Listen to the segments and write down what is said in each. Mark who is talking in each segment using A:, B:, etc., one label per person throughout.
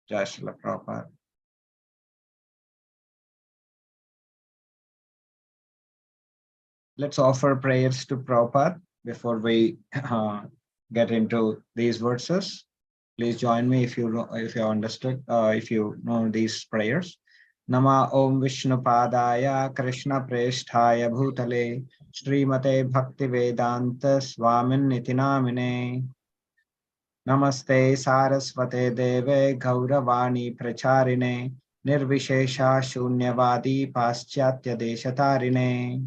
A: Jai Srila Prabhupada. Let's offer prayers to Prabhupada before we get into these verses. Please join me if you understood, if you know these prayers. Nama Om Vishnu Padaya Krishna Presthaya Bhutale Srimate Bhakti Vedanta Swamin Nitinamine Namaste Saraswate Deve Gauravani Pracharine Nirvishesha Shunyavadi Paschatya Deshatarine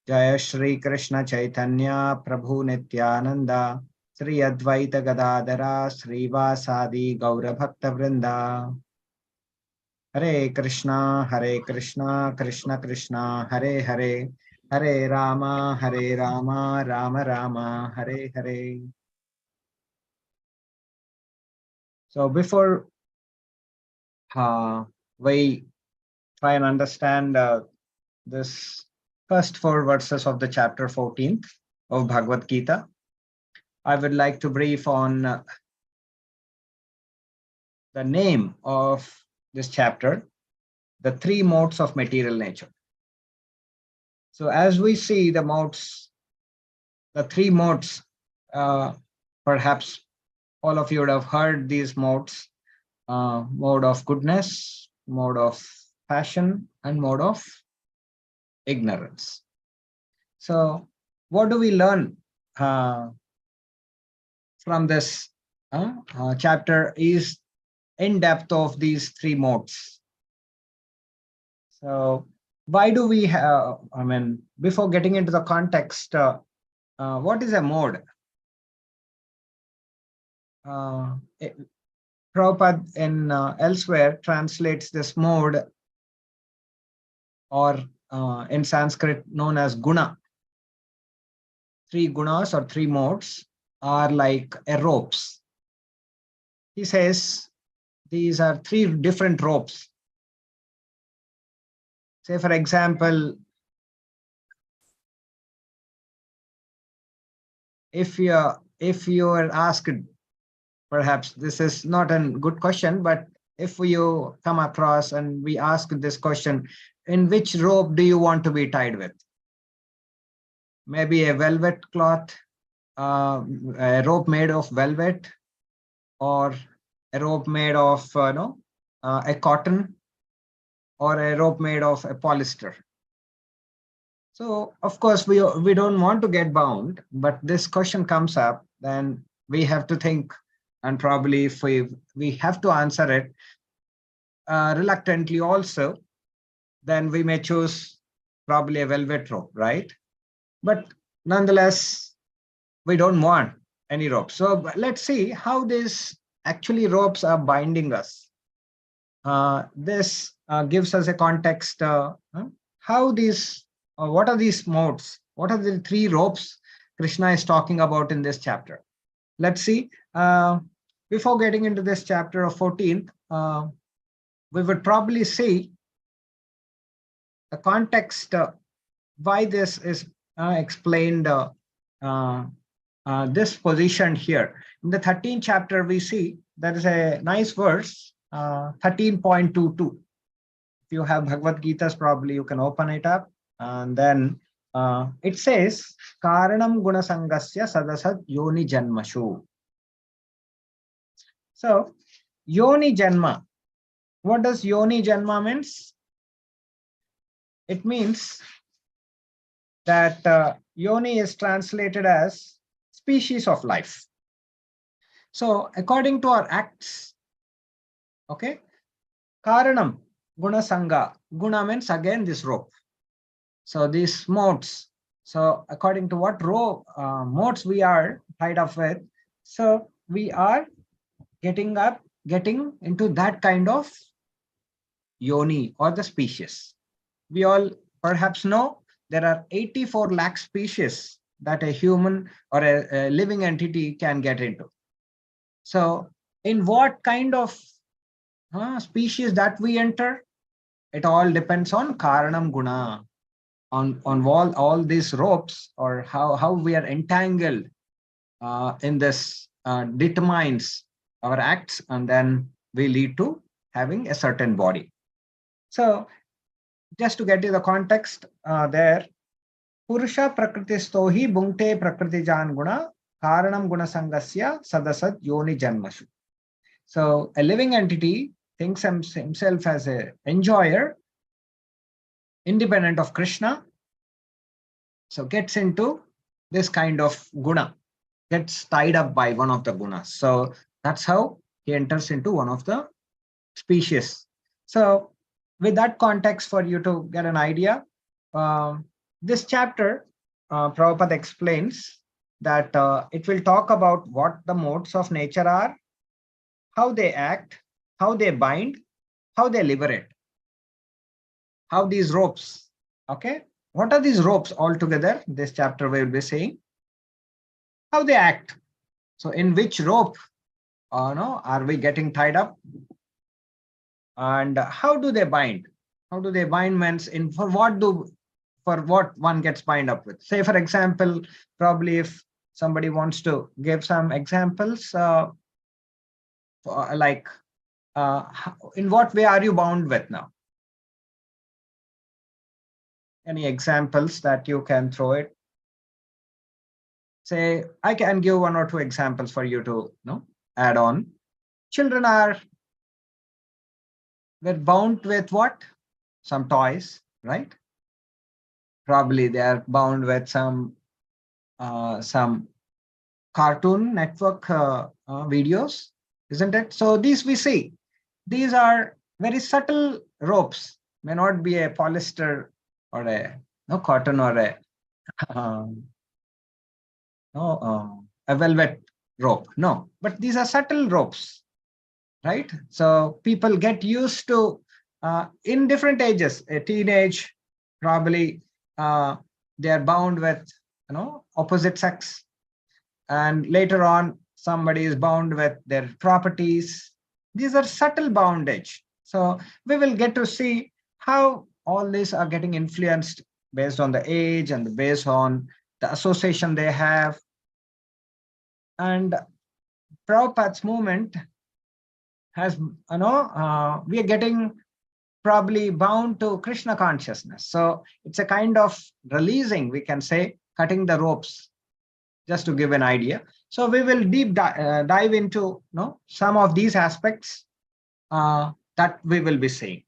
A: Jaya Shri Krishna Chaitanya Prabhu Nityananda Sri Advaita Gadadara Srivasadi Gaura Bhakta Vrinda Hare Krishna Krishna Krishna Hare Hare Hare Rama Rama Rama Hare Hare. So before we try and understand this first 4 verses of the chapter 14th of Bhagavad Gita, I would like to brief on the name of this chapter, the 3 modes of material nature. So as we see the modes, the 3 modes, perhaps all of you would have heard these modes, mode of goodness, mode of passion, and mode of ignorance. So what do we learn from this chapter is in depth of these 3 modes. So why do we have, before getting into the context, what is a mode? Prabhupada in elsewhere translates this mode, or in Sanskrit known as guna. 3 gunas or 3 modes are like ropes. He says these are 3 different ropes. Say for example, if you are asked, perhaps this is not a good question, but if you come across and we ask this question, in which rope do you want to be tied with? Maybe a velvet cloth, a rope made of velvet, or a rope made of a cotton, or a rope made of a polyester. So of course we don't want to get bound, but this question comes up, then we have to think, and probably if we have to answer it reluctantly also, then we may choose probably a velvet rope, right? But nonetheless, we don't want any rope. So let's see how these actually ropes are binding us. This gives us a context. How these, what are these modes? What are the 3 ropes Krishna is talking about in this chapter? Let's see. Before getting into this chapter of 14th, we would probably see the context why this is explained, this position here. In the 13th chapter, we see there is a nice verse, 13.22. If you have Bhagavad Gita's, probably you can open it up. And then it says, Karanam gunasangasya sadasat yoni janmashu. So, yoni janma. What does yoni janma means? It means that yoni is translated as species of life. So according to our acts, okay, karanam guna sanga, guna means again this rope. So these modes, so according to what modes we are tied up with, so we are getting into that kind of yoni or the species. We all perhaps know there are 84 lakh species that a human or a living entity can get into. So in what kind of species that we enter, it all depends on karanam guna, on all these ropes, or how we are entangled in this determines our acts, and then we lead to having a certain body. So just to get you the context there, Purusha Prakritisto hi bhunkte Prakritijan guna karanam guna sangasya sadasat yoni janmashu. So a living entity thinks himself as an enjoyer, independent of Krishna, so gets into this kind of guna, gets tied up by one of the gunas. So that's how he enters into one of the species. So with that context, for you to get an idea, this chapter, Prabhupada explains that it will talk about what the modes of nature are, how they act, how they bind, how they liberate, how these ropes, okay? What are these ropes altogether? This chapter will be saying how they act. So in which rope no, are we getting tied up? And how do they bind? How do they bind means in for what one gets bind up with? Say, for example, probably if somebody wants to give some examples, like in what way are you bound with now? Any examples that you can throw it? Say, I can give one or two examples for you to add on. Children we're bound with what? Some toys, right? Probably they are bound with some cartoon network videos, isn't it? So these we see. These are very subtle ropes. May not be a polyester or a cotton or a a velvet rope. No, but these are subtle ropes, right? So people get used to in different ages. A teenage, probably they are bound with opposite sex, and later on somebody is bound with their properties. These are subtle bondage. So we will get to see how all these are getting influenced based on the age and based on the association they have. And Prabhupada's movement has, we are getting probably bound to Krishna consciousness. So it's a kind of releasing, we can say, cutting the ropes, just to give an idea. So we will deep dive into some of these aspects that we will be seeing.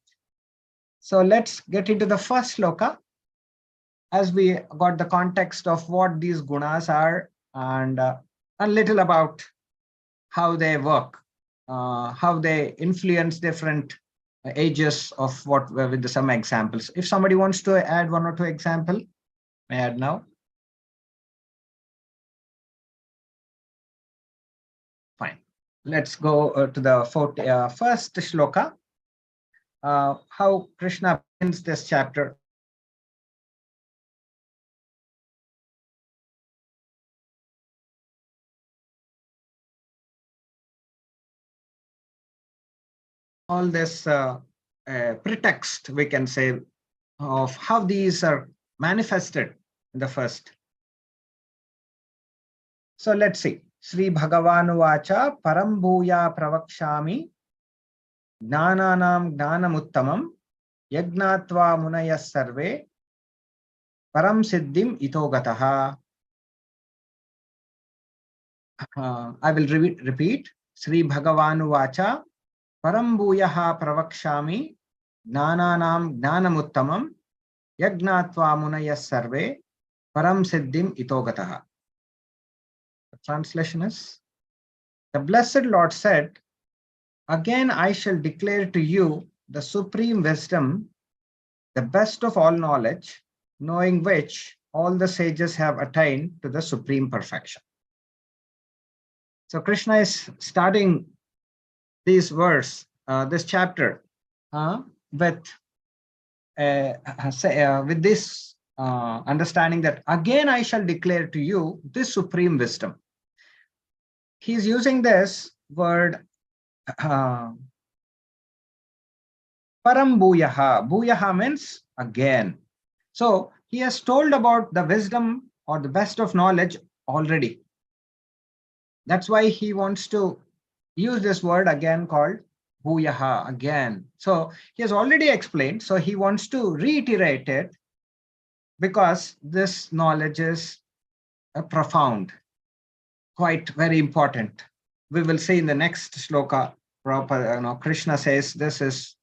A: So let's get into the first sloka, as we got the context of what these gunas are, and a little about how they work, how they influence different ages of what, with some examples. If somebody wants to add one or two example, may I add now? Fine. Let's go to the first shloka, how Krishna begins this chapter. All this pretext, we can say, of how these are manifested in the first. So let's see. Sri Bhagavanu Vacha Param Bhuya Pravakshami Gnananam Gnanamuttamam Yagnatva Munayas Sarve Param Siddhim Itogataha. I will repeat. Sri Bhagavanu Vacha Param Bhuyaha Pravakshami Gnananam Gnanamuttamam Yagnatva Munayas Sarve Param Siddhim Itogataha. The translation is, the Blessed Lord said, again I shall declare to you the supreme wisdom, the best of all knowledge, knowing which all the sages have attained to the supreme perfection. So Krishna is starting this verse, this chapter, with this understanding that again I shall declare to you this supreme wisdom. He's using this word Param Bhuyaha. Bhuyaha means again. So he has told about the wisdom or the best of knowledge already. That's why he wants to use this word again called Bhuyaha again. So he has already explained. So he wants to reiterate it because this knowledge is profound, quite very important. We will see in the next shloka, Krishna says this is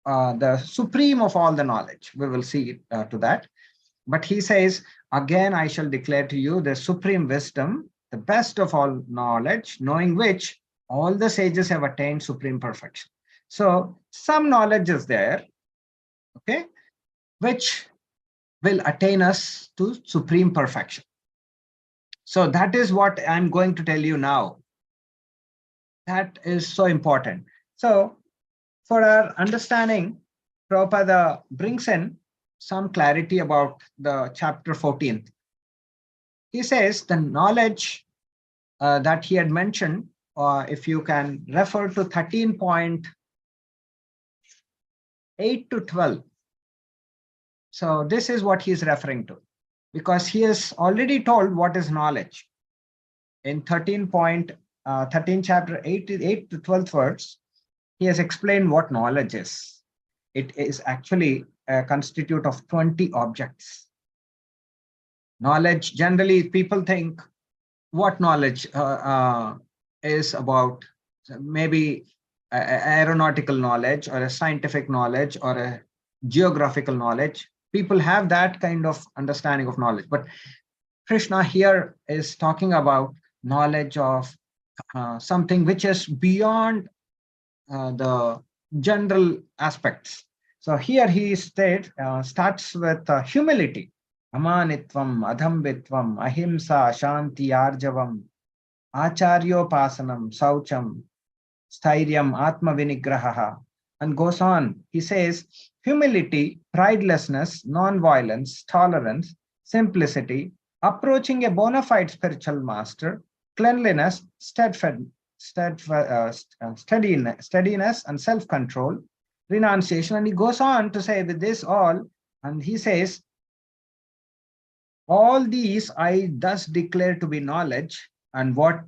A: the supreme of all the knowledge. We will see to that. But he says, again, I shall declare to you the supreme wisdom, the best of all knowledge, knowing which all the sages have attained supreme perfection. So some knowledge is there, okay, which will attain us to supreme perfection. So that is what I'm going to tell you now. That is so important. So for our understanding, Prabhupada brings in some clarity about the chapter 14th. He says the knowledge that he had mentioned, if you can refer to 13.8 to 12. So this is what he is referring to, because he has already told what is knowledge. In 13 chapter 8 to 12th verse, he has explained what knowledge is. It is actually a constitute of 20 objects. Knowledge, generally people think what knowledge is about, maybe aeronautical knowledge or a scientific knowledge or a geographical knowledge. People have that kind of understanding of knowledge. But Krishna here is talking about knowledge of something which is beyond the general aspects. So here he starts with humility. Amanitvam, adhambitvam, ahimsa, shanti, arjavam, acharyopasanam, saucham, stairyam, atma vinigraha, and goes on. He says, humility, pridelessness, non-violence, tolerance, simplicity, approaching a bona fide spiritual master, cleanliness, steadiness, and self-control, renunciation. And he goes on to say with this all, and he says, all these I thus declare to be knowledge, and what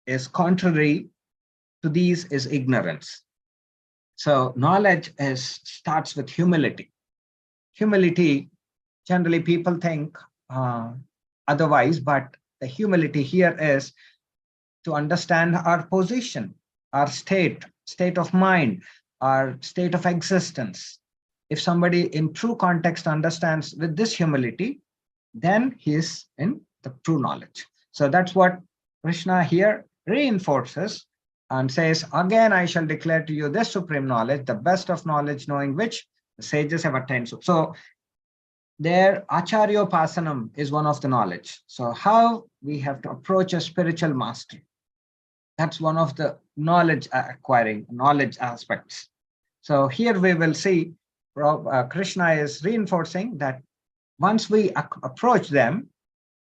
A: is contrary to these is ignorance. So knowledge starts with humility. Humility, generally people think otherwise, but the humility here is to understand our position, our state of mind, our state of existence. If somebody in true context understands with this humility, then he is in the true knowledge. So that's what Krishna here reinforces and says, again, I shall declare to you this supreme knowledge, the best of knowledge, knowing which the sages have attained. So their acharyopasanam is one of the knowledge. So how we have to approach a spiritual master. That's one of the knowledge acquiring, knowledge aspects. So here we will see Krishna is reinforcing that once we approach them,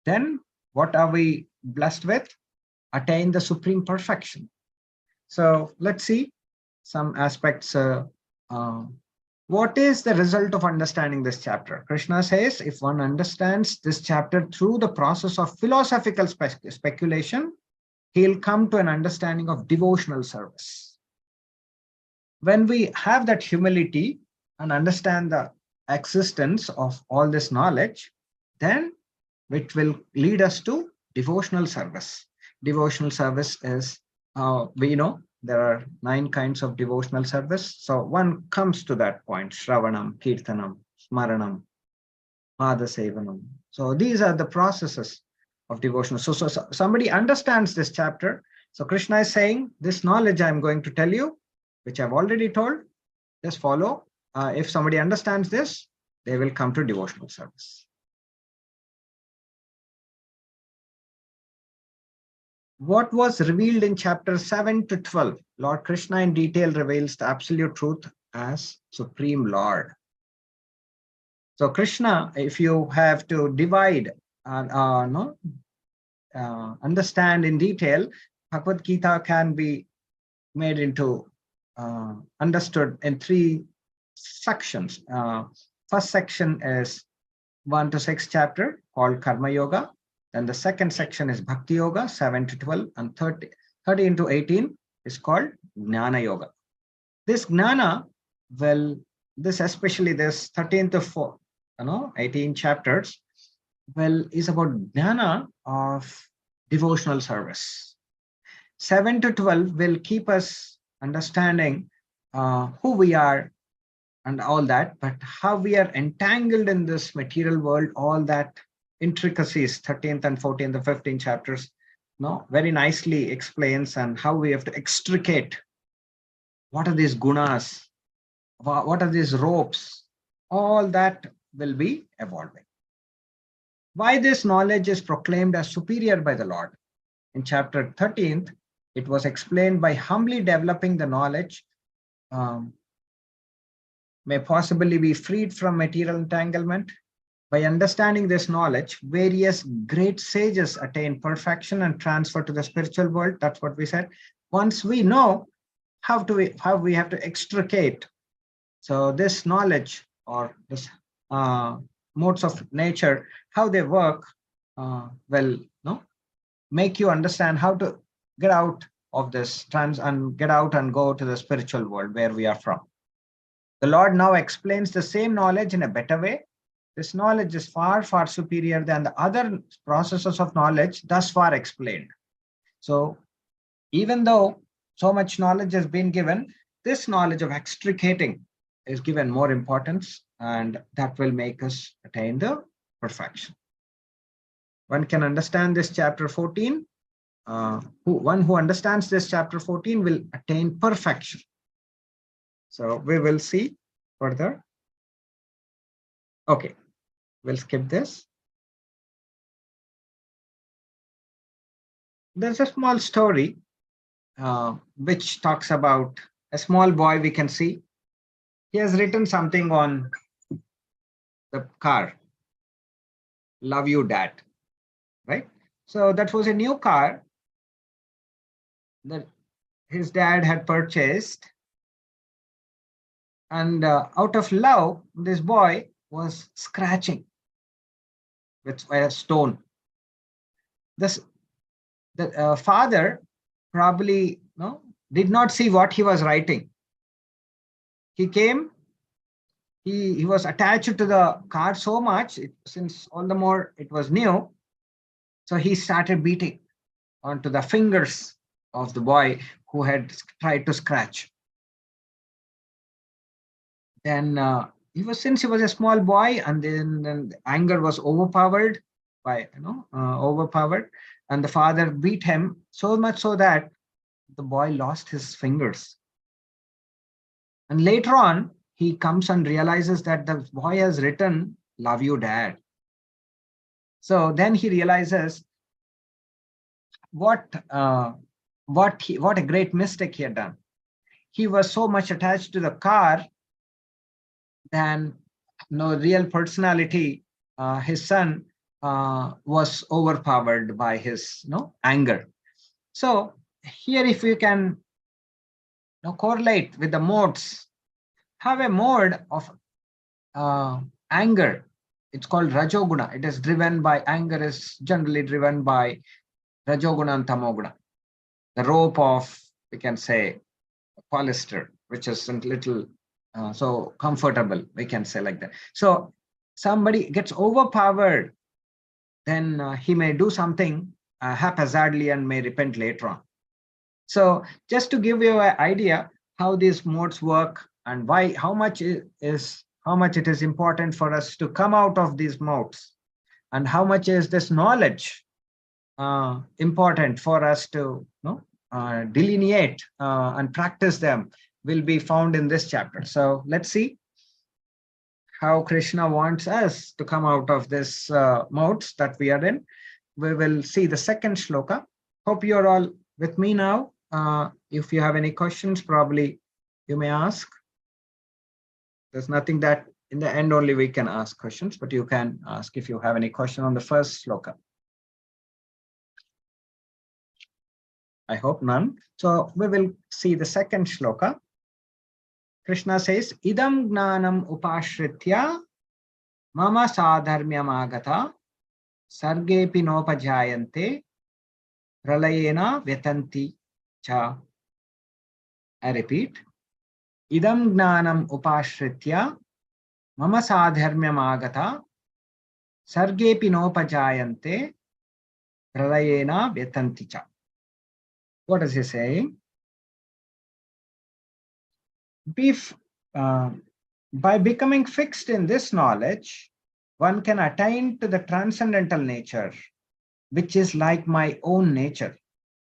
A: then what are we blessed with? Attain the supreme perfection. So let's see some aspects. What is the result of understanding this chapter? Krishna says, if one understands this chapter through the process of philosophical speculation, he'll come to an understanding of devotional service. When we have that humility and understand the existence of all this knowledge, then it will lead us to devotional service. Devotional service is, we know there are 9 kinds of devotional service. So one comes to that point: Shravanam, Kirtanam, Smaranam, Padasevanam. So these are the processes of devotion. So somebody understands this chapter. So Krishna is saying, this knowledge I'm going to tell you, which I've already told, just follow. If somebody understands this, they will come to devotional service. What was revealed in chapter 7 to 12? Lord Krishna in detail reveals the absolute truth as Supreme Lord. So Krishna, if you have to divide understand in detail, Bhagavad Gita can be made into understood in 3 sections. First section is 1 to 6 chapter called Karma Yoga. Then the second section is Bhakti Yoga, 7 to 12, and 13 to 18 is called Jnana Yoga. This Jnana, well, this especially this 13 to 18 chapters, well, is about Jnana of devotional service. 7 to 12 will keep us understanding who we are and all that, but how we are entangled in this material world, all that intricacies, 13th and 14th, the 15 chapters, very nicely explains, and how we have to extricate what are these gunas, what are these ropes, all that will be evolving. Why this knowledge is proclaimed as superior by the Lord. In chapter 13th, it was explained by humbly developing the knowledge may possibly be freed from material entanglement. By understanding this knowledge, various great sages attain perfection and transfer to the spiritual world. That's what we said. Once we know how we have to extricate, so this knowledge or this modes of nature, how they work, make you understand how to get out of this and get out and go to the spiritual world where we are from. The Lord now explains the same knowledge in a better way. This knowledge is far, far superior than the other processes of knowledge thus far explained. So even though so much knowledge has been given, this knowledge of extricating is given more importance, and that will make us attain the perfection. One can understand this chapter 14. One who understands this chapter 14 will attain perfection. So we will see further. Okay, we'll skip this. There's a small story which talks about a small boy. We can see he has written something on the car, "Love you, Dad," right? So that was a new car that his dad had purchased, and out of love, this boy was scratching with a stone. The father probably did not see what he was writing. He came, he was attached to the car so much, since all the more it was new, so he started beating onto the fingers of the boy who had tried to scratch. Then since he was a small boy, and then anger was overpowered, and the father beat him so much so that the boy lost his fingers. And later on, he comes and realizes that the boy has written, "Love you, Dad." So then he realizes what a great mistake he had done. He was so much attached to the car than real personality. His son was overpowered by his anger. So here, if you can correlate with the modes, have a mode of anger. It's called Rajoguna. It is driven by, anger is generally driven by Rajoguna and Tamoguna. The rope of, we can say, polyester, which is a little so comfortable, we can say like that. So somebody gets overpowered, then he may do something haphazardly and may repent later on. So just to give you an idea how these modes work and why, how much it is important for us to come out of these modes, and how much is this knowledge important for us to delineate and practice them, will be found in this chapter. So let's see how Krishna wants us to come out of this modes that we are in. We will see the second shloka. Hope you're all with me now. If you have any questions, probably you may ask. There's nothing that in the end only we can ask questions, but you can ask if you have any question on the first shloka. I hope none. So we will see the second shloka. Krishna says, "Idam gnanam upashritya mama sadharmyam agata sargepi nopajayante pralayena vyatanti cha. I repeat. Idam gnanam upashritya mama sadharmyam agata sargepi nopajayante pralayena vyatanti cha. What is he saying? By becoming fixed in this knowledge, one can attain to the transcendental nature, which is like my own nature.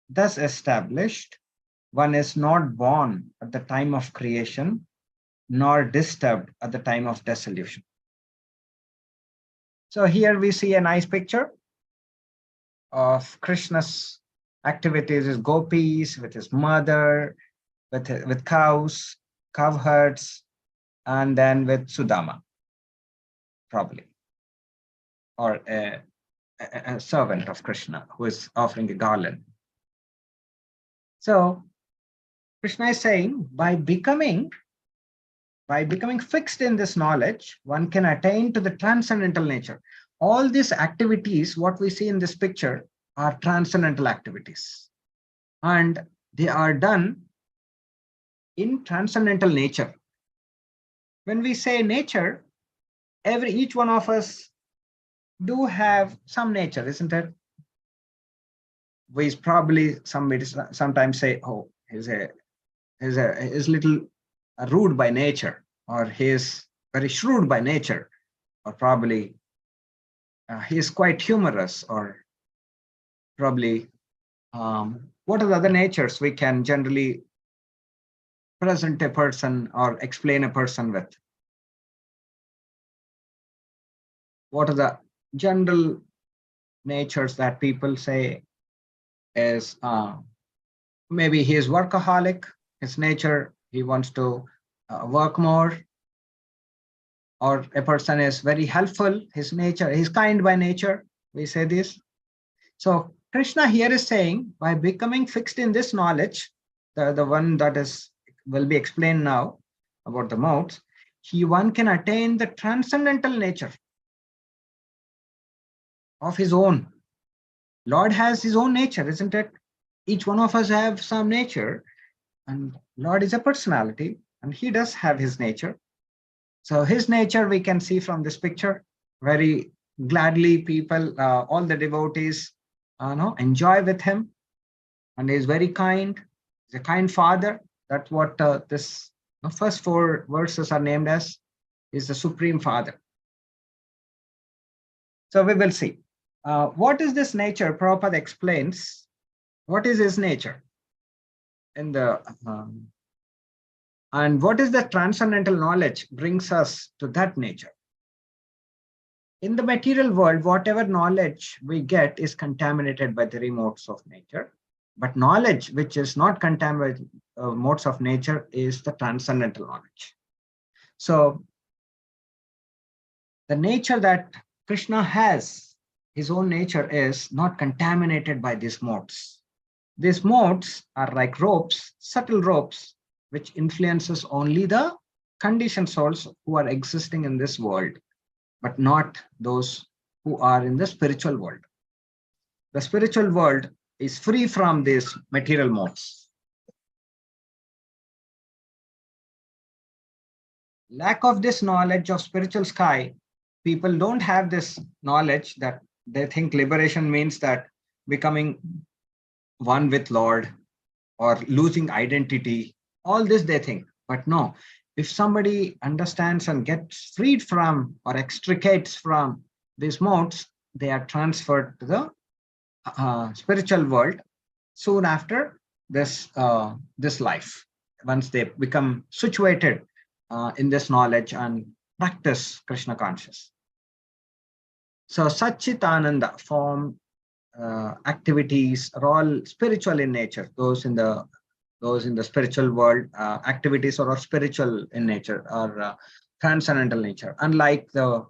A: Thus established, one is not born at the time of creation, nor disturbed at the time of dissolution. So here we see a nice picture of Krishna's activities with gopis, with his mother, with cows, cow herds, and then with Sudama, probably, or a servant of Krishna who is offering a garland. So Krishna is saying, by becoming fixed in this knowledge, one can attain to the transcendental nature. All these activities, what we see in this picture, are transcendental activities. And they are done in transcendental nature. When we say nature, each one of us do have some nature, isn't it? We probably sometimes say, oh, he's little rude by nature, or he is very shrewd by nature, or probably he is quite humorous, or probably what are the other natures we can generally present a person or explain a person with? What are the general natures that people say is maybe he is workaholic, his nature, he wants to work more, or a person is very helpful, his nature, he's kind by nature, we say this. So Krishna here is saying, by becoming fixed in this knowledge, the one that will be explained now about the modes, one can attain the transcendental nature of his own. Lord has his own nature, isn't it? Each one of us have some nature, and Lord is a personality, and he does have his nature. So his nature we can see from this picture. Very gladly people, all the devotees enjoy with him, and he is very kind. He's a kind father. That's what this first 4 verses are named as. Is the Supreme Father. So we will see. What is this nature? Prabhupada explains what is his nature in the and what is the transcendental knowledge brings us to that nature. In the material world, whatever knowledge we get is contaminated by the 3 modes of nature, but knowledge which is not contaminated modes of nature is the transcendental knowledge. So the nature that Krishna has, his own nature, is not contaminated by these modes. These modes are like ropes, subtle ropes, which influences only the conditioned souls who are existing in this world, but not those who are in the spiritual world. The spiritual world is free from these material modes. Lack of this knowledge of spiritual sky, people don't have this knowledge that they think liberation means that becoming one with Lord or losing identity. All this they think, but no. If somebody understands and gets freed from or extricates from these modes, they are transferred to the spiritual world soon after this life. Once they become situated in this knowledge and practice Krishna conscious. So Satchitananda form activities are all spiritual in nature. Those in the spiritual world, activities are spiritual in nature, or transcendental nature. Unlike the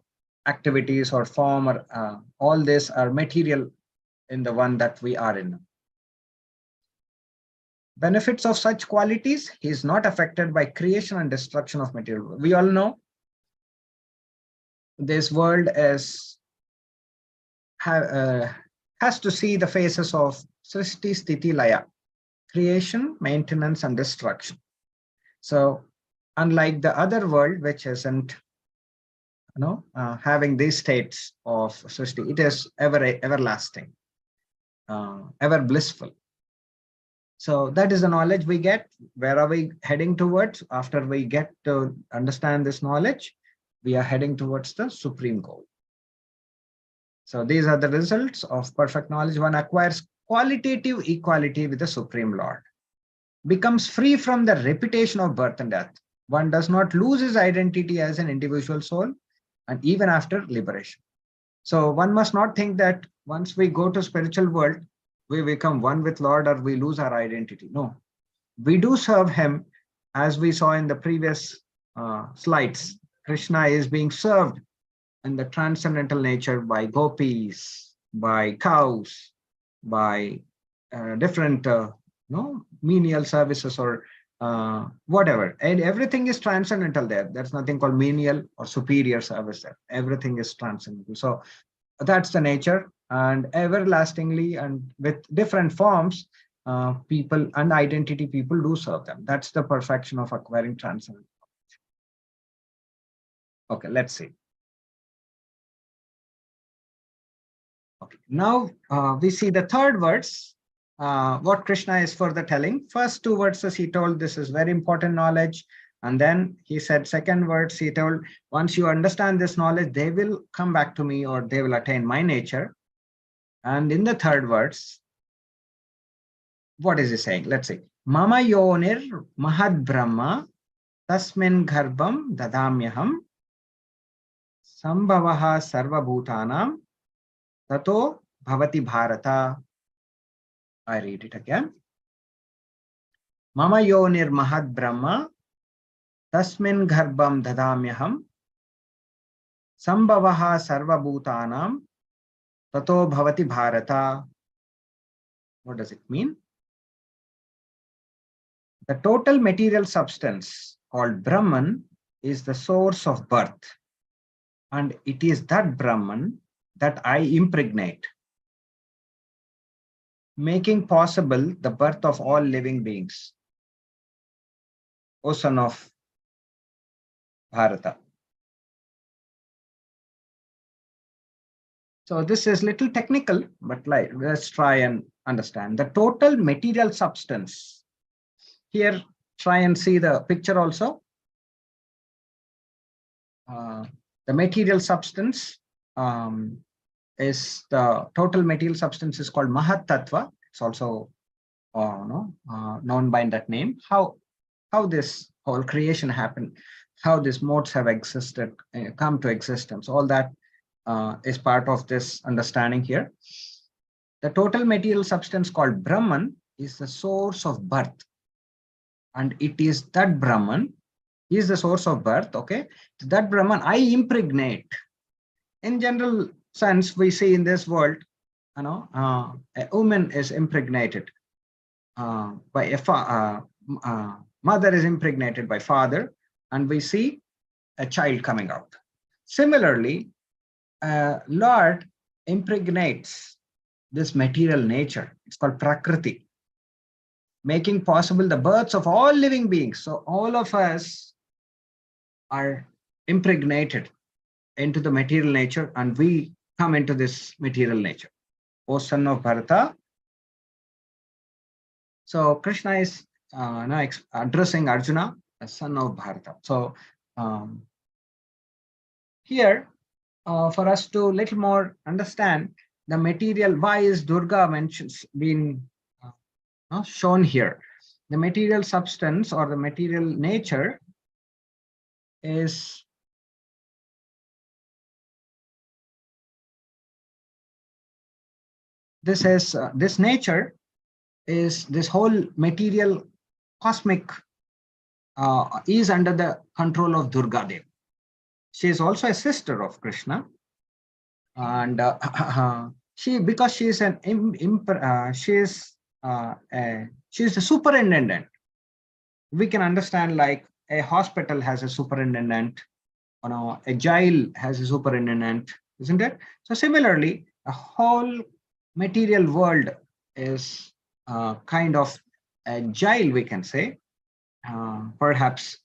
A: activities or form, or all this are material in the one that we are in. Benefits of such qualities, he is not affected by creation and destruction of material. We all know this world has to see the phases of Srishti, Sthiti, Laya. creation, maintenance, and destruction. So unlike the other world, which isn't having these states of Srishti, it is everlasting, ever blissful. So that is the knowledge we get. Where are we heading towards? After we get to understand this knowledge, we are heading towards the supreme goal. So these are the results of perfect knowledge. One acquires qualitative equality with the Supreme Lord, becomes free from the repetition of birth and death. One does not lose his identity as an individual soul, and even after liberation. So one must not think that once we go to spiritual world, we become one with Lord or we lose our identity. No, we do serve him, as we saw in the previous slides. Krishna is being served in the transcendental nature by gopis, by cows, by different menial services or whatever. And everything is transcendental there. There's nothing called menial or superior service there. Everything is transcendental. So that's the nature, and everlastingly and with different forms, people and identity, people do serve them. That's the perfection of acquiring transcendental. Okay, let's see. Okay, now we see the third verse, what Krishna is further telling. First two verses he told this is very important knowledge, and then he said second verse he told, once you understand this knowledge, they will come back to me or they will attain my nature. And in the third verse, what is he saying? Let's see. Mama yonir mahad brahma tasmin garbham dadamyaham sambhavaha sarva bhutanam tato bhavati bharata. I read it again. Mama yonir mahad brahma tasmin garbham dadamyaham sambhavaha sarva bhutanam tato bhavati bharata. What does it mean? The total material substance called Brahman is the source of birth, and it is that Brahman that I impregnate, making possible the birth of all living beings. O son of Bharata. So this is little technical, but let's try and understand. The total material substance. Here, try and see the picture also. The material substance is the total material substance is called Mahat Tattva. It's also known by that name. How this whole creation happened, how these modes have existed, come to existence, all that is part of this understanding here. The total material substance called Brahman is the source of birth, and it is that Brahman is the source of birth. Okay, that Brahman I impregnate. In general sense, we see in this world, a woman is impregnated by a mother is impregnated by father, and we see a child coming out. Similarly, Lord impregnates this material nature. It's called Prakriti, making possible the births of all living beings. So all of us are impregnated into the material nature, and we come into this material nature. O son of Bharata. So Krishna is now addressing Arjuna as son of Bharata. So here, for us to little more understand the material, why is Durga being shown here? The material substance or the material nature is this nature is this whole material cosmic is under the control of Durga Devi. She is also a sister of Krishna, and because she is she is the superintendent. We can understand like a hospital has a superintendent, a jail has a superintendent, isn't it? So similarly, a whole material world is kind of agile, we can say. Perhaps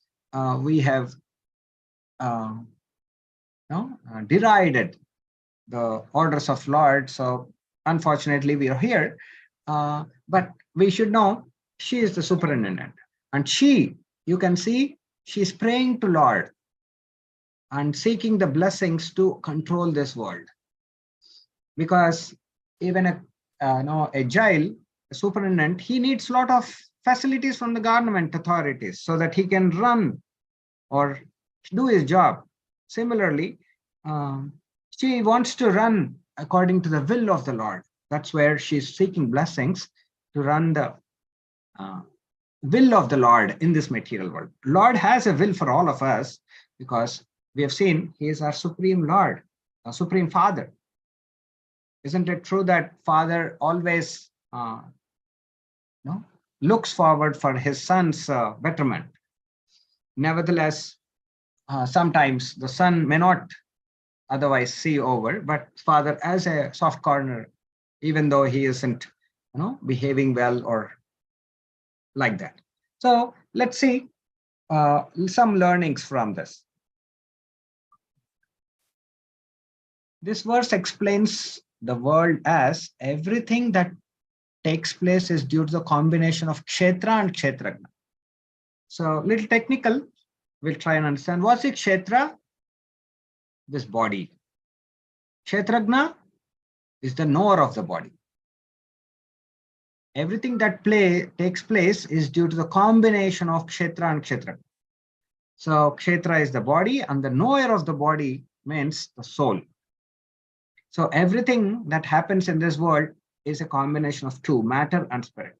A: we have derided the orders of Lord. So unfortunately, we are here. But we should know she is the superintendent. And she, you can see, she's praying to Lord and seeking the blessings to control this world. Because even a agile superintendent, he needs a lot of facilities from the government authorities so that he can run or do his job. Similarly, she wants to run according to the will of the Lord. That's where she's seeking blessings to run the will of the Lord in this material world. Lord has a will for all of us because we have seen he is our supreme Lord, our supreme Father. Isn't it true that Father always looks forward for his son's betterment? Nevertheless, sometimes the son may not otherwise see over, but Father has a soft corner, even though he isn't behaving well or like that. So let's see some learnings from this. This verse explains the world as everything that takes place is due to the combination of kshetra and kshetragna. So little technical, we'll try and understand. What's it kshetra? This body. Kshetragna is the knower of the body. Everything that takes place is due to the combination of kshetra and kshetragna. So kshetra is the body and the knower of the body means the soul. So everything that happens in this world is a combination of two, matter and spirit.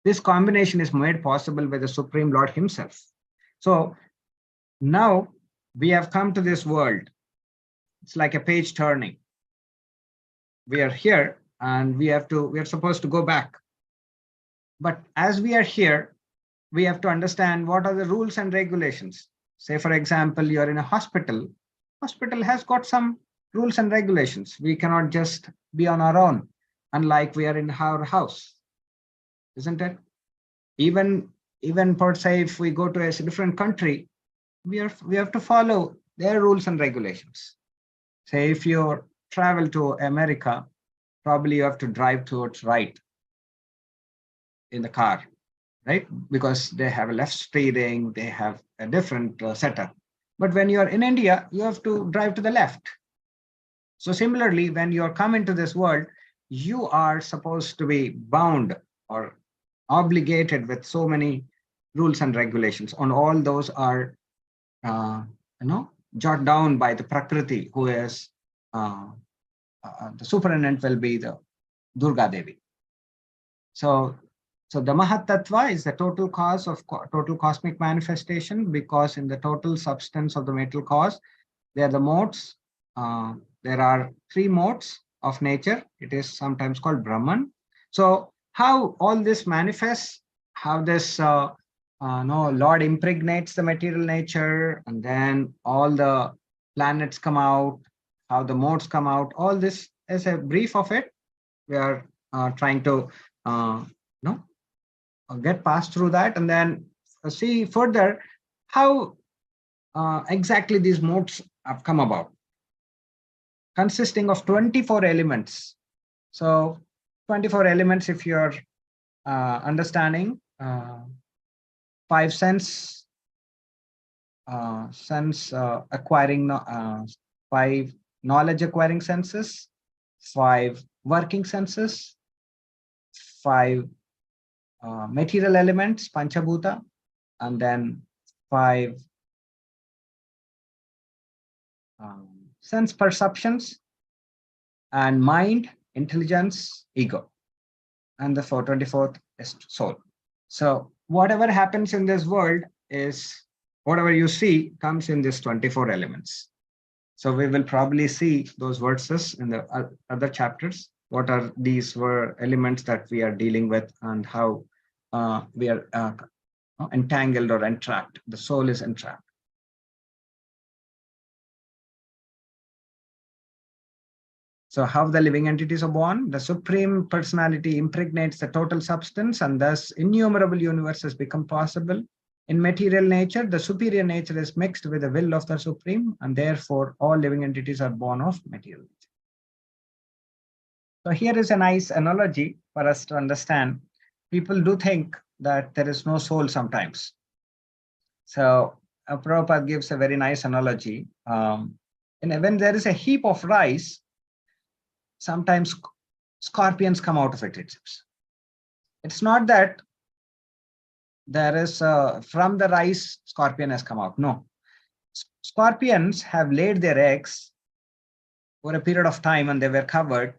A: This combination is made possible by the Supreme Lord himself. So now we have come to this world. It's like a page turning. We are here and we are supposed to go back. But as we are here, we have to understand what are the rules and regulations. Say, for example, you're in a hospital. Hospital has got some rules and regulations. We cannot just be on our own, unlike we are in our house, isn't it? Even per se, if we go to a different country, we have to follow their rules and regulations. Say if you travel to America, probably you have to drive towards right in the car, right? Because they have a left steering, they have a different setup. But when you're in India, you have to drive to the left. So similarly, when you're come into this world, you are supposed to be bound or obligated with so many rules and regulations. And all those are, jot down by the Prakriti, who is the superintendent will be the Durga Devi. So the Mahatattva is the total cause of total cosmic manifestation, because in the total substance of the material cause, they are the modes. There are 3 modes of nature. It is sometimes called Brahman. So how all this manifests, how this Lord impregnates the material nature, and then all the planets come out, how the modes come out, all this is a brief of it. We are trying to get past through that, and then see further how exactly these modes have come about, consisting of 24 elements. So 24 elements, if you're understanding, 5 sense acquiring, 5 knowledge acquiring senses, 5 working senses, 5 material elements, Panchabhuta, and then 5 sense perceptions, and mind, intelligence, ego, and the 24th is soul. So whatever happens in this world is, whatever you see comes in these 24 elements. So we will probably see those verses in the other chapters. What are these elements that we are dealing with, and how we are entangled or entrapped. The soul is entrapped. So how the living entities are born? The Supreme Personality impregnates the total substance, and thus innumerable universes become possible. In material nature, the superior nature is mixed with the will of the Supreme, and therefore all living entities are born of material nature. So here is a nice analogy for us to understand. People do think that there is no soul sometimes. So Prabhupada gives a very nice analogy. When there is a heap of rice, sometimes scorpions come out of it. It's not that there is from the rice scorpion has come out. No, scorpions have laid their eggs for a period of time and they were covered,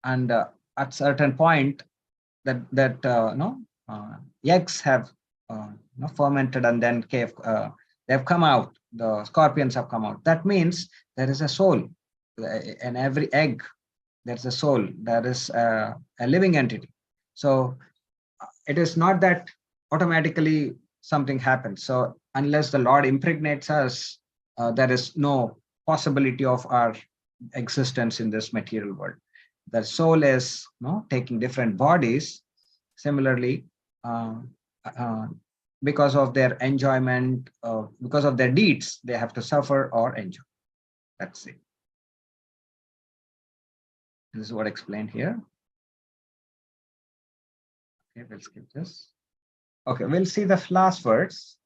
A: and at certain point eggs have fermented, and then they have come out. The scorpions have come out. That means there is a soul in every egg. There's a soul. There is a living entity. So it is not that automatically something happens. So unless the Lord impregnates us, there is no possibility of our existence in this material world. The soul is taking different bodies. Similarly, because of their enjoyment, because of their deeds, they have to suffer or enjoy. That's it. This is what explained here. Okay, we'll skip this. Okay, we'll see the last words.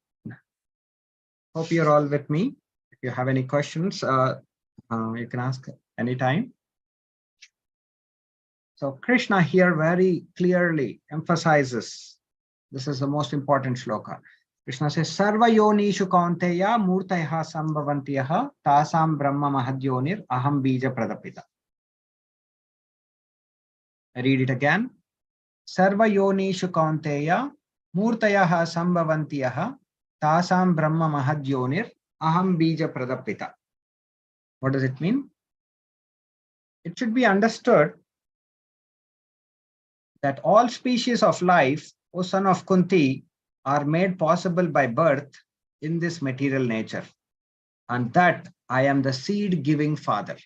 A: Hope you're all with me. If you have any questions, you can ask anytime. So Krishna here very clearly emphasizes, this is the most important shloka. Krishna says, Sarva yonishu kaunteya murtaiha sambhavantiyaha tasam brahma mahadyonir aham bija pradapita. I read it again. Sarva yonishu kaunteya murtayaha sambhavantiyaha tasam brahma mahadyonir aham bija pradapita. What does it mean? It should be understood that all species of life, O son of Kunti, are made possible by birth in this material nature, and that I am the seed-giving father.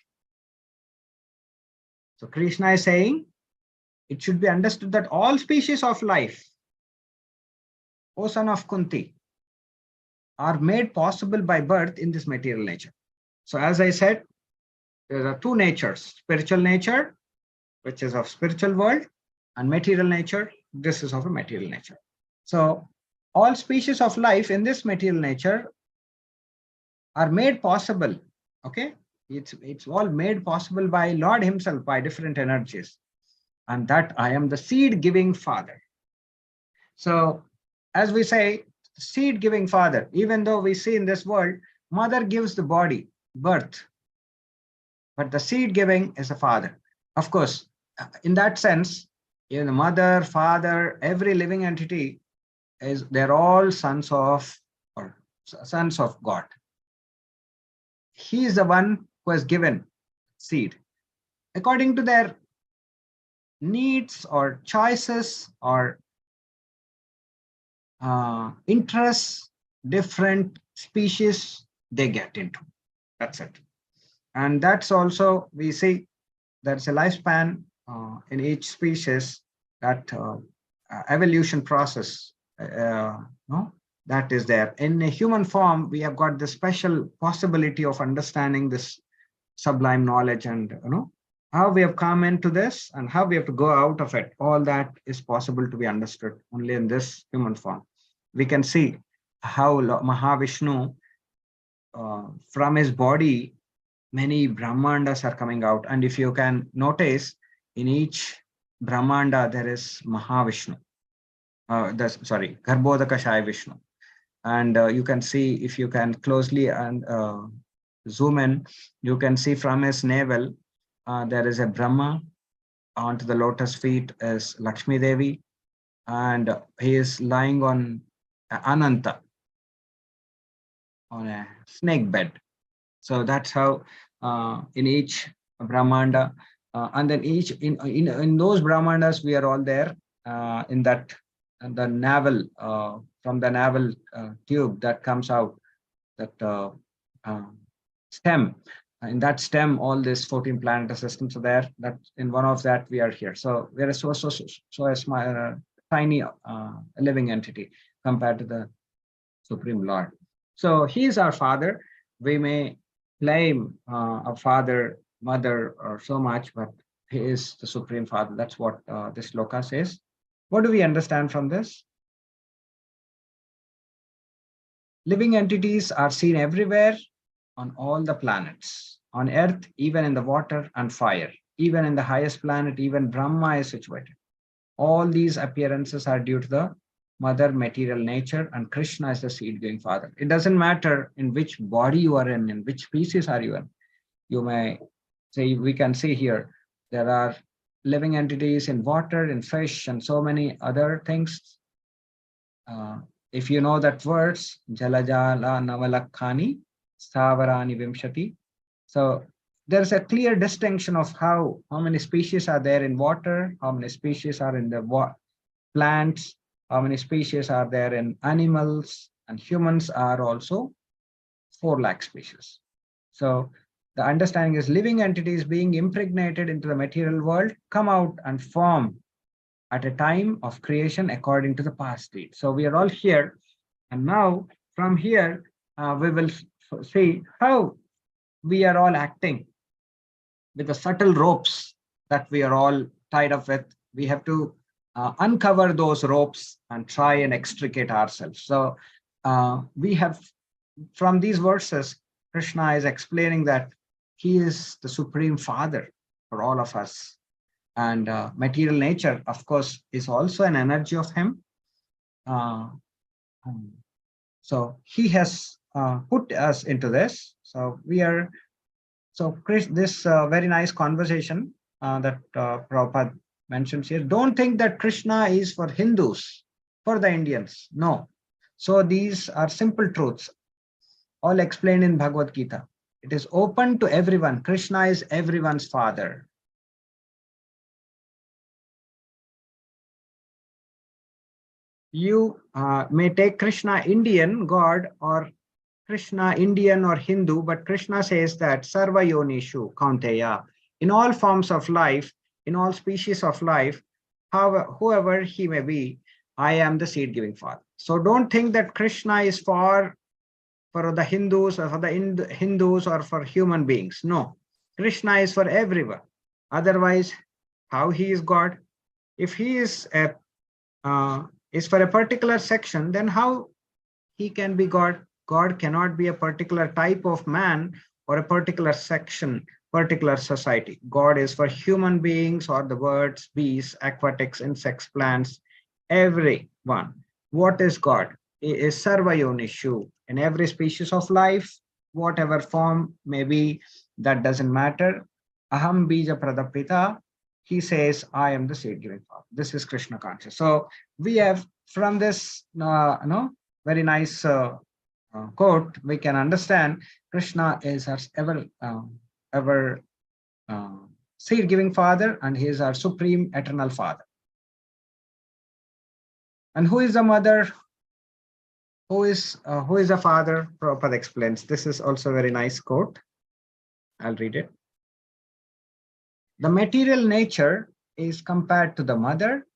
A: So Krishna is saying, it should be understood that all species of life, O son of Kunti, are made possible by birth in this material nature. So as I said, there are two natures, spiritual nature, which is of spiritual world, and material nature, this is of a material nature. So all species of life in this material nature are made possible. Okay, it's all made possible by Lord himself, by different energies, and that I am the seed-giving father. So as we say, seed-giving father, even though we see in this world, mother gives the body, birth, but the seed-giving is the father. Of course, in that sense, the mother, father, every living entity they're all sons of God. He is the one who has given seed according to their needs or choices or interests. Different species they get into. That's it. And that's also, we see there's a lifespan in each species, that evolution process that is there. In a human form, we have got the special possibility of understanding this sublime knowledge, and how we have come into this and how we have to go out of it. All that is possible to be understood only in this human form. We can see how Mahavishnu, from his body, many Brahmandas are coming out. And if you can notice, in each Brahmanda, there is Mahavishnu. Garbhodaka Shai Vishnu. And you can see, if you can closely and zoom in, you can see from his navel, there is a Brahma. Onto the lotus feet is Lakshmi Devi, and he is lying on Ananta, on a snake bed. So that's how in each Brahmanda, and then each in those Brahmandas, we are all there in that, the navel, from the navel tube that comes out, that stem. in that stem, all these 14 planetary systems are there. That in one of that we are here. So we are so a small, tiny living entity compared to the Supreme Lord. So he is our father. We may blame our father, mother, or so much, but he is the Supreme Father. That's what this sloka says. What do we understand from this? Living entities are seen everywhere on all the planets, on earth, even in the water and fire, even in the highest planet, even Brahma is situated. All these appearances are due to the mother material nature, and Krishna is the seed giving father. It doesn't matter in which body you are in which species are you in. You may say, we can see here, there are living entities in water, in fish, and so many other things. If you know that words, Jalajala Navalakhani, Stavarani Vimshati. So there's a clear distinction of how many species are there in water, how many species are in the plants, how many species are there in animals, and humans are also 4 lakh species. So the understanding is living entities being impregnated into the material world come out and form at a time of creation according to the past deed. So we are all here, and now from here we will see how we are all acting with the subtle ropes that we are all tied up with. We have to uncover those ropes and try and extricate ourselves. So we have, from these verses, Krishna is explaining that he is the Supreme Father for all of us. And material nature, of course, is also an energy of him. So he has put us into this. So we are, so Chris, this very nice conversation that Prabhupada mentions here. Don't think that Krishna is for Hindus, for the Indians. No. So these are simple truths, all explained in Bhagavad Gita. It is open to everyone. Krishna is everyone's father. You may take Krishna Indian God or Krishna Indian or Hindu, but Krishna says that Sarva Yonishu Kaunteya, in all forms of life, in all species of life, whoever he may be, I am the seed giving father. So don't think that Krishna is for the Hindus or for the Hindus or for human beings. No, Krishna is for everyone. Otherwise, how he is God? If he is for a particular section, then how he can be God? God cannot be a particular type of man or a particular section, particular society. God is for human beings or the birds, beasts, aquatics, insects, plants, everyone. What is God? He is Sarva Yonishu. In every species of life, whatever form may be, that doesn't matter. Aham Bija Pradapita. He says, I am the seed giving father. This is Krishna conscious. So we have from this very nice quote, we can understand Krishna is our ever seed giving father, and he is our supreme eternal father. And who is the mother? Who is the father? Prabhupada explains. This is also a very nice quote. I'll read it. The material nature is compared to the mother.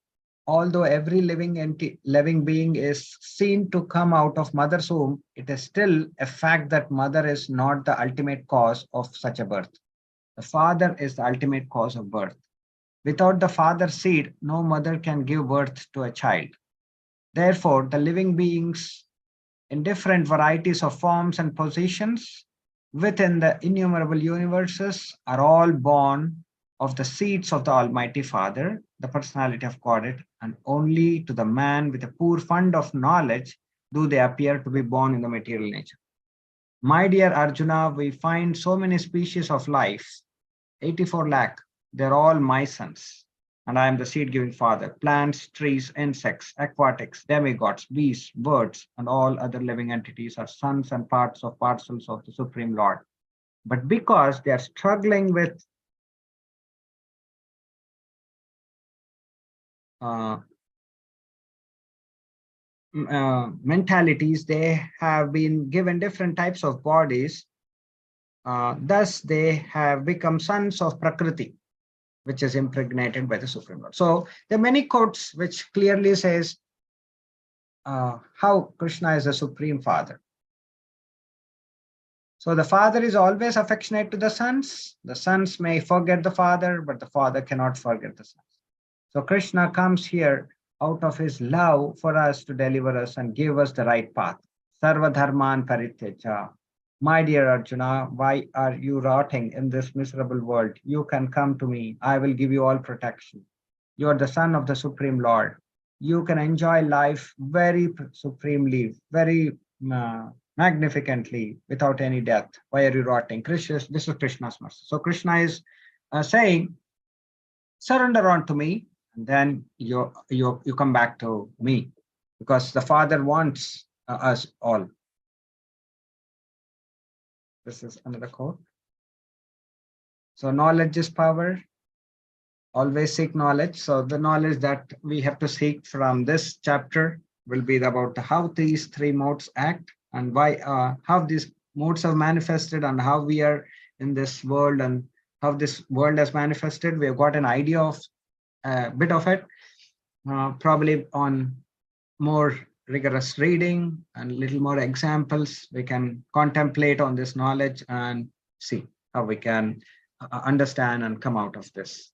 A: Although every living being is seen to come out of mother's womb, it is still a fact that mother is not the ultimate cause of such a birth. The father is the ultimate cause of birth. Without the father's seed, no mother can give birth to a child. Therefore, the living beings in different varieties of forms and positions within the innumerable universes are all born of the seeds of the Almighty Father, the personality of Godhead, and only to the man with a poor fund of knowledge do they appear to be born in the material nature. My dear Arjuna, we find so many species of life, 84 lakh, they're all my sons, and I am the seed-giving father. Plants, trees, insects, aquatics, demigods, beasts, birds, and all other living entities are sons and parcels of the Supreme Lord. But because they are struggling with mentalities, they have been given different types of bodies thus they have become sons of Prakriti, which is impregnated by the Supreme Lord. So there are many quotes which clearly says how Krishna is the Supreme Father. So the father is always affectionate to the sons. The sons may forget the father, but the father cannot forget the sons. So Krishna comes here out of his love for us to deliver us and give us the right path. Sarva dharman parityaja. My dear Arjuna, why are you rotting in this miserable world? You can come to me. I will give you all protection. You are the son of the Supreme Lord. You can enjoy life very supremely, very magnificently without any death. Why are you rotting? Krishna, this is Krishna's mercy. So Krishna is saying, surrender unto me, and then you come back to me, because the Father wants us all. This is another quote. So knowledge is power. Always seek knowledge. So the knowledge that we have to seek from this chapter will be about how these three modes act, and why how these modes have manifested, and how we are in this world, and how this world has manifested. We have got an idea of a bit of it, probably on more rigorous reading and little more examples. We can contemplate on this knowledge and see how we can understand and come out of this.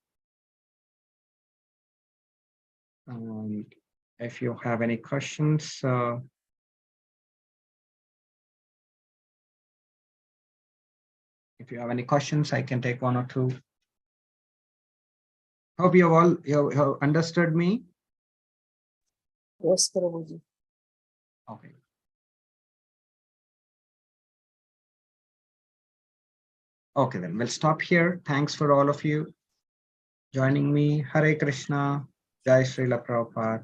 A: If you have any questions, I can take one or two. Hope you have understood me.
B: Yes, Prabhuji.
A: Okay. Okay, then we'll stop here. Thanks for all of you joining me. Hare Krishna. Jai Srila Prabhupada.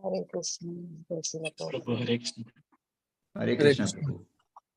B: Hare Krishna. Jai Srila Prabhupada.
C: Prabhu, Hare Krishna.
D: Hare Krishna.